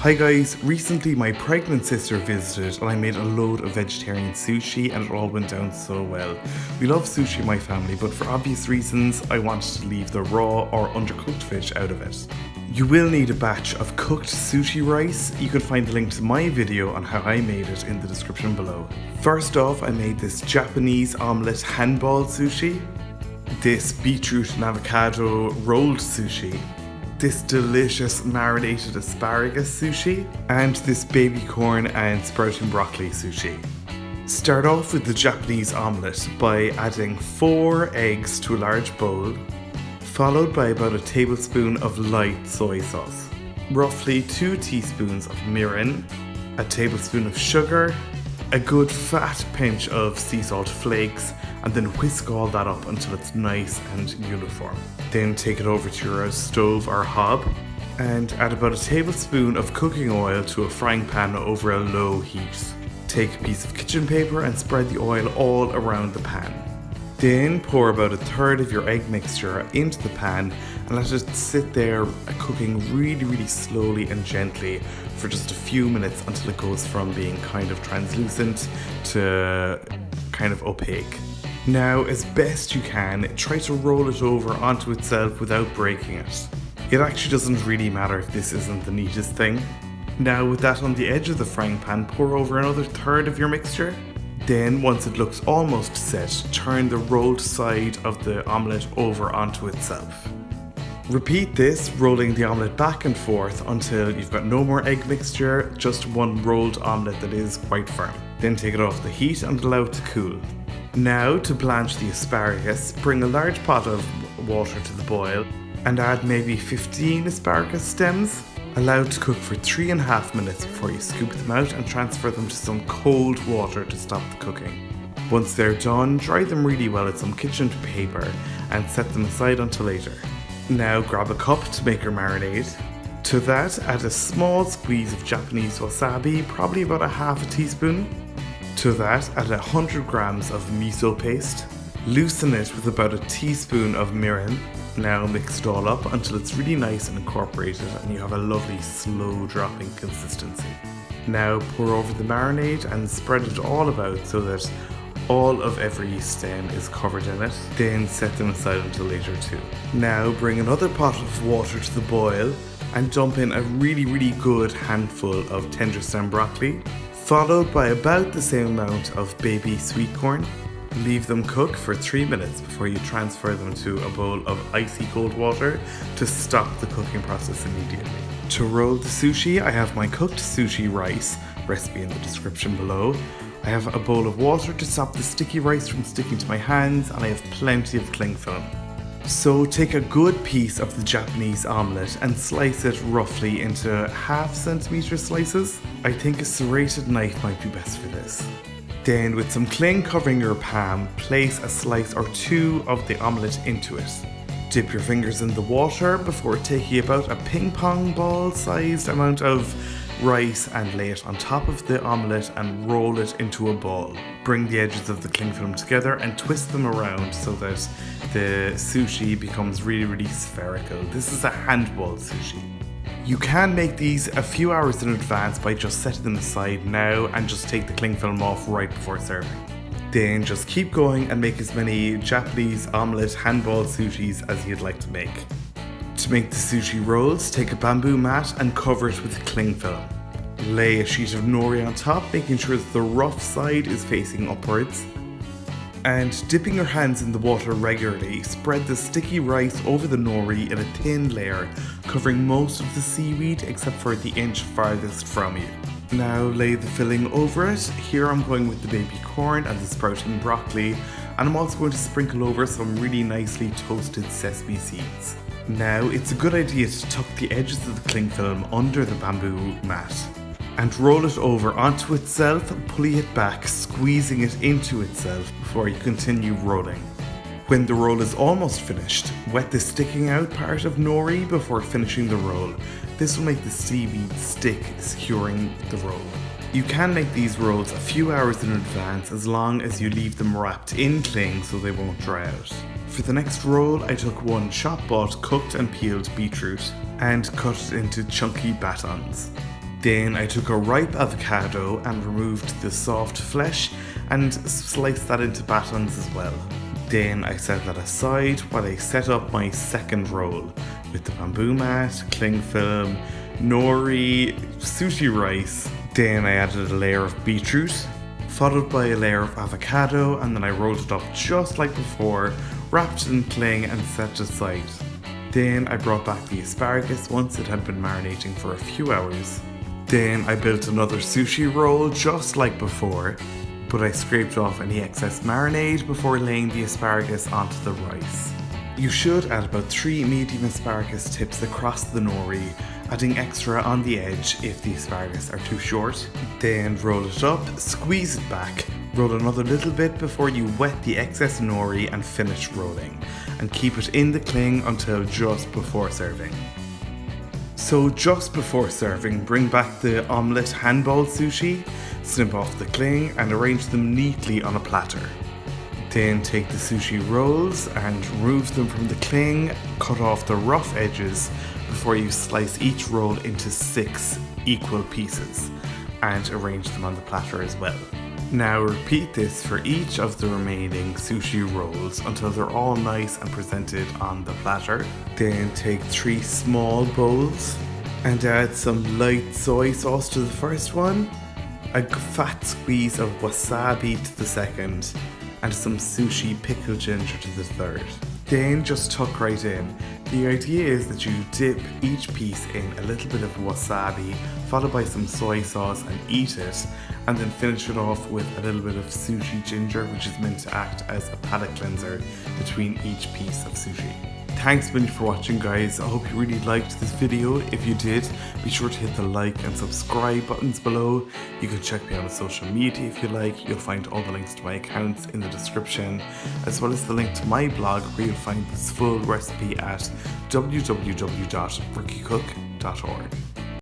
Hi guys, recently my pregnant sister visited and I made a load of vegetarian sushi and it all went down so well. We love sushi in my family, but for obvious reasons I wanted to leave the raw or undercooked fish out of it. You will need a batch of cooked sushi rice. You can find the link to my video on how I made it in the description below. First off, I made this Japanese omelette handball sushi, this beetroot and avocado rolled sushi, this delicious marinated asparagus sushi, and this baby corn and sprouting broccoli sushi. Start off with the Japanese omelette by adding 4 eggs to a large bowl, followed by about a tablespoon of light soy sauce, roughly 2 teaspoons of mirin, a tablespoon of sugar, a good fat pinch of sea salt flakes, and then whisk all that up until it's nice and uniform. Then take it over to your stove or hob and add about a tablespoon of cooking oil to a frying pan over a low heat. Take a piece of kitchen paper and spread the oil all around the pan. Then pour about 1/3 of your egg mixture into the pan and let it sit there cooking really slowly and gently for just a few minutes until it goes from being kind of translucent to kind of opaque. Now, as best you can, try to roll it over onto itself without breaking it. It actually doesn't really matter if this isn't the neatest thing. Now, with that on the edge of the frying pan, pour over another 1/3 of your mixture. Then, once it looks almost set, turn the rolled side of the omelette over onto itself. Repeat this, rolling the omelette back and forth until you've got no more egg mixture, just one rolled omelette that is quite firm. Then take it off the heat and allow it to cool. Now, to blanch the asparagus, bring a large pot of water to the boil and add maybe 15 asparagus stems. Allow to cook for 3.5 minutes before you scoop them out and transfer them to some cold water to stop the cooking. Once they're done, dry them really well in some kitchen paper and set them aside until later. Now grab a cup to make your marinade. To that, add a small squeeze of Japanese wasabi, probably about 1/2 teaspoon. To that, add 100 grams of miso paste. Loosen it with about 1 teaspoon of mirin. Now mix it all up until it's really nice and incorporated and you have a lovely slow dropping consistency. Now pour over the marinade and spread it all about so that all of every stem is covered in it. Then set them aside until later too. Now bring another pot of water to the boil and dump in a really good handful of tender stem broccoli, followed by about the same amount of baby sweet corn. Leave them cook for 3 minutes before you transfer them to a bowl of icy cold water to stop the cooking process immediately. To roll the sushi, I have my cooked sushi rice, recipe in the description below. I have a bowl of water to stop the sticky rice from sticking to my hands, and I have plenty of cling film. So take a good piece of the Japanese omelette and slice it roughly into 1/2 centimeter slices. I think a serrated knife might be best for this. Then, with some cling covering your pan, place a slice or 2 of the omelette into it. Dip your fingers in the water before taking about a ping pong ball sized amount of rice and lay it on top of the omelette and roll it into a ball. Bring the edges of the cling film together and twist them around so that the sushi becomes really spherical. This is a handball sushi. You can make these a few hours in advance by just setting them aside now and just take the cling film off right before serving. Then just keep going and make as many Japanese omelette handball sushis as you'd like to make. To make the sushi rolls, take a bamboo mat and cover it with cling film. Lay a sheet of nori on top, making sure that the rough side is facing upwards. And dipping your hands in the water regularly, spread the sticky rice over the nori in a thin layer, covering most of the seaweed except for the inch farthest from you. Now lay the filling over it. Here I'm going with the baby corn and the sprouting broccoli, and I'm also going to sprinkle over some really nicely toasted sesame seeds. Now it's a good idea to tuck the edges of the cling film under the bamboo mat and roll it over onto itself, pulling it back, squeezing it into itself before you continue rolling. When the roll is almost finished, wet the sticking out part of nori before finishing the roll. This will make the seaweed stick, securing the roll. You can make these rolls a few hours in advance as long as you leave them wrapped in cling so they won't dry out. For the next roll, I took 1 shop-bought cooked and peeled beetroot and cut it into chunky batons. Then I took a ripe avocado and removed the soft flesh and sliced that into batons as well. Then I set that aside while I set up my second roll with the bamboo mat, cling film, nori, sushi rice. Then I added a layer of beetroot, followed by a layer of avocado, and then I rolled it up just like before, wrapped in cling and set it aside. Then I brought back the asparagus once it had been marinating for a few hours. Then I built another sushi roll just like before, but I scraped off any excess marinade before laying the asparagus onto the rice. You should add about 3 medium asparagus tips across the nori, adding extra on the edge if the asparagus are too short. Then roll it up, squeeze it back, roll another little bit before you wet the excess nori and finish rolling, and keep it in the cling until just before serving. So just before serving, bring back the omelette handball sushi, snip off the cling and arrange them neatly on a platter. Then take the sushi rolls and remove them from the cling, cut off the rough edges before you slice each roll into 6 equal pieces and arrange them on the platter as well. Now repeat this for each of the remaining sushi rolls until they're all nice and presented on the platter. Then take 3 small bowls and add some light soy sauce to the first one, a fat squeeze of wasabi to the second, and some sushi pickled ginger to the third. Then just tuck right in. The idea is that you dip each piece in a little bit of wasabi, followed by some soy sauce, and eat it, and then finish it off with a little bit of sushi ginger, which is meant to act as a palate cleanser between each piece of sushi. Thanks a bunch for watching, guys. I hope you really liked this video. If you did, be sure to hit the like and subscribe buttons below. You can check me out on social media if you like. You'll find all the links to my accounts in the description, as well as the link to my blog where you'll find this full recipe at www.rookiecook.org.